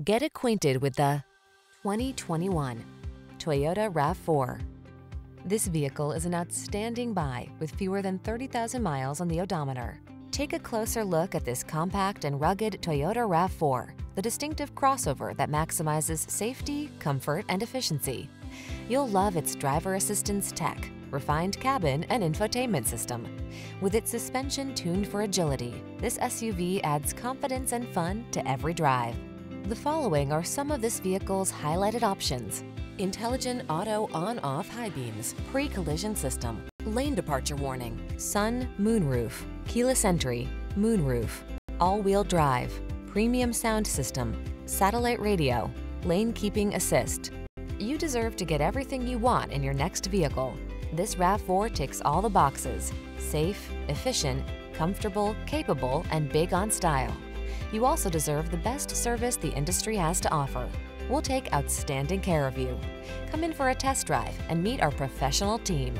Get acquainted with the 2021 Toyota RAV4. This vehicle is an outstanding buy with fewer than 30,000 miles on the odometer. Take a closer look at this compact and rugged Toyota RAV4, the distinctive crossover that maximizes safety, comfort, and efficiency. You'll love its driver assistance tech, refined cabin, and infotainment system. With its suspension tuned for agility, this SUV adds confidence and fun to every drive. The following are some of this vehicle's highlighted options: intelligent auto on-off high beams, pre-collision system, lane departure warning, sun, moonroof, keyless entry, moonroof, all-wheel drive, premium sound system, satellite radio, lane keeping assist. You deserve to get everything you want in your next vehicle. This RAV4 ticks all the boxes: safe, efficient, comfortable, capable, and big on style. You also deserve the best service the industry has to offer. We'll take outstanding care of you. Come in for a test drive and meet our professional team.